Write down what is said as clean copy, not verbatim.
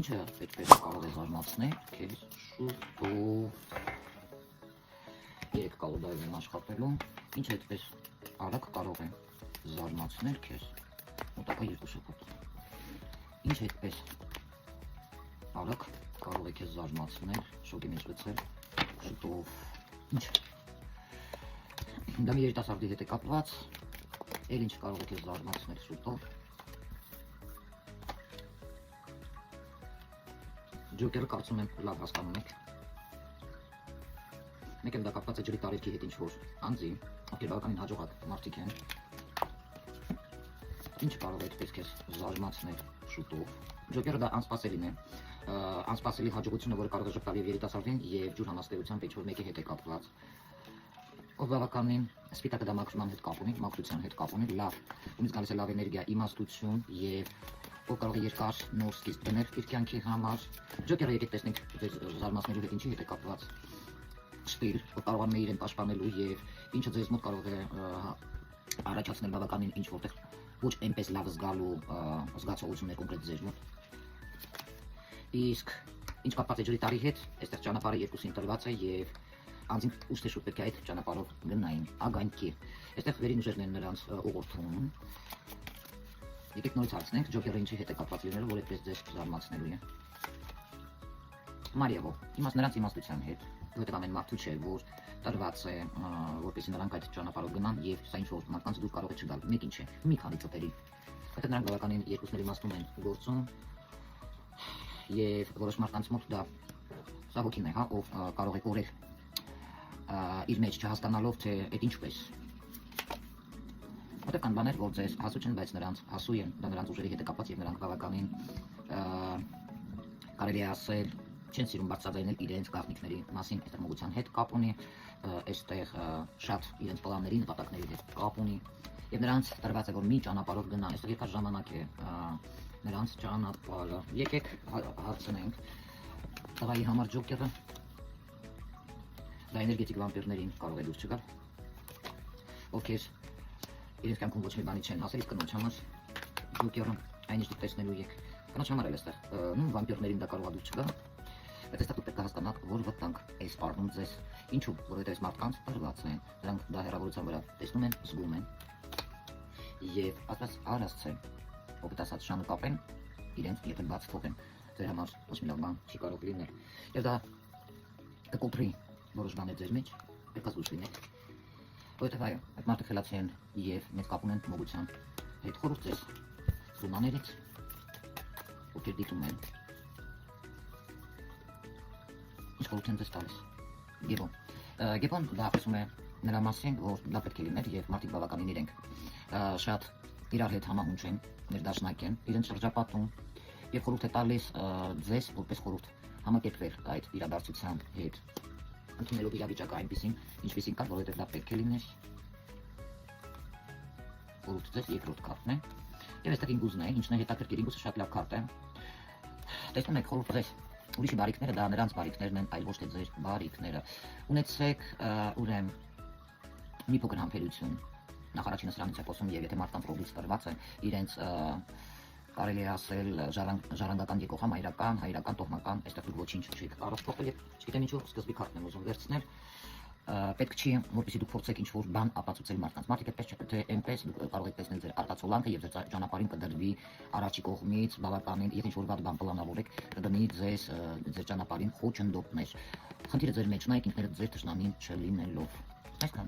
Ինչը այդպես կարող է զարմացնել քեզ շուտով 3 կալորիայով են աշխատելու, ինչը այդպես արագ կարող է զարմացնել քեզ մոտակա 2 շաբաթ։ Ինչը այդպես արագ կարող է քեզ զարմացնել, շոկի մեջ գցել շուտով։ Ինչ։ Դա մի երիտասարդի հետ է կապված, էլ ինչ կարող է քեզ զարմացնել շուտով։ Ջոկերը կարծում եմ լավ հասկանում եք։ Մեկ եմ դա կապված է ջրի տարերքի հետ ինչ-որ անձի, ովքեր բավականին հաջողակ մարդիկ են։ Ինչ կարող է այդպես քեզ զարմացնել շուտով։ Ջոկերը դա անսպասելին է, անսպասելի հաջողությունը, որը կարող է ժպտալ եւ երիտասարդին եւ ջուր համաստեղությամբ ինչ-որ մեկի հետ է կապված։ Ով բավականին սպիտակը դա մաքրման հետ կապ ունի, մաքրության հետ կապ ունի, լավ, ումից գալիս է լավ էներգիա, իմաստություն եւ ով կարող է երկար նոր սկիզբ դնել իր կյանքի համար։ Ջոկերը եկեք տեսնենք ձեր զարմացնելու հետ ինչի հետ է կապված։ Ստիլ, որ կարողանում է իրեն պաշտպանելու եւ ինչը ձեզ մոտ կարող է առաջացնել բավականին ինչ որտեղ ոչ այնպես լավ զգալու զգացողություններ կոնկրետ ձեր մոտ։ Իսկ ինչ կապված է ջրի տարի հետ, այստեղ ճանապարհը երկուսին տրված է եւ անձին ուշ թե շուտ պետք է այդ ճանապարհով գնային, ագանքի։ Այստեղ վերին ուժերն են նրանց ուղղորդում։ Եկեք նորից հարցնենք, ջոկերը ինչի հետ է կապված լինելու, որ այդպես ձեզ զարմացնելու է։ Մարիավո, նրանց իմաստության հետ, որտեղ ամեն մարդու չէ, որ տրված է, որպեսզի նրանք այդ ճանապարհով գնան եւ սա ինչ որ մարդկանց դուր կարող է չգալ, մեկին չէ, մի քանի ծտերի։ Որտեղ նրանք բավականին երկուսների իմաստուն են գործում եւ որոշ մարդկանց մոտ դա սա հոգին է, հա, ով կարող է կորել իր մեջ չհասկանալով թե այդ ինչպես։ Որտեղ կան բաներ, որ ձեզ հասու չեն, բայց նրանց հասու են, դա նրանց ուժերի հետ է կապված եւ նրանք բավականին կարելի է ասել չեն սիրում բարձրաձայնել իրենց գաղտնիքների մասին, այստեղ մոգության հետ կապ ունի, այստեղ շատ իրենց պլանների, նպատակների հետ կապ ունի եւ նրանց տրված է որ մի ճանապարհով գնան, այստեղ երկար ժամանակ է նրանց ճանապարհը։ Եկեք հարցնենք տղայի համար ջոկերը դա էներգետիկ վամպիրներին կարող է դուրս չգալ, ովքեր իրենց կյանքում ոչ մի բանի չեն հասել, իսկ կնոջ համար ջոկերը այնիշ դուք տեսնելու եք։ Կնոջ համար էլ այստեղ նույն վամպիրներին դա կարող է դուրս չգալ, բայց այստեղ դուք պետք է հասկանաք, որ վտանգ է սպառնում ձեզ։ Ինչու՞, որովհետև այս մարդկանց տրված են, նրանք դա հեռավորության վրա տեսնում են, զգում են եւ ասած արածը, ովքեր ասած շանը կապեն իրենց, եթե բաց թողեն, ձեր համար ոչ մի լավ բան չի կարող լինել։ Եվ դա կկոտրի որոշ բաներ ձեր մեջ, պետք է զուր լինեք։ Որովհետև այո, այդ մարդիկ խելացի են եւ մեծ կապ ունեն մոգության հետ։ Խորհուրդ ձեզ զումաներից, ովքեր դիտում են, ինչ խորհուրդ են ձեզ տալիս։ Գեբոն դա ասում է նրա մասին, որ դա պետք է լիներ եւ մարդիկ բավականին իրենք շատ իրար հետ համահունչ են, ներդաշնակ են, իրենց շրջապատում եւ խորհուրդ է տալիս ձեզ որպես խորհուրդ համակերպվել այդ իրադարձության հետ, ընդունելով իրավիճակը այնպեսին, ինչպեսին կա, որովհետեւ դա պետք է լիներ։ Խորհուրդ ձեզ երկրորդ քարտն է եւ այստեղ ինգուզն է, ինչն է հետաքրքիր, ինգուզը շատ լավ քարտ է։ Տեսնում եք խորհուրդ ձեզ ուրիշի բարիքները դա նրանց բարիքներն են, այլ ոչ թե ձեր բարիքները։ Ունեցեք ուրեմն մի փոքր համբերություն։ Նախ առաջինը սրանից է խոսում եւ եթե մարդկանց ռոբից տրված է իրենց կարելի է ասել ժառանգական եկող հայրական, տոհմական, այստեղ դուք ոչինչ չեք կարող փոխել եւ չգիտեմ ինչու սկզբի քարտն եմ ուզում վերցնել։ Պետք չի որպեսզի դուք փորձեք ինչ-որ բան ապացուցել մարդկանց։ Մարդիկ այդպես չէ, թե այնպես դուք կարող եք տեսնել ձեր արտացոլանքը եւ ձեր ճանապարհին կդրվի առաջի կողմից բավականին, եթե ինչ-որ վատ բան պլանավորեք, կդնի ձեզ ձեր ճանապարհին խոչընդոտներ։ Խնդիրը ձեր մեջն է, ինքներդ ձեր թշնամին չլինելով։ Այսքան։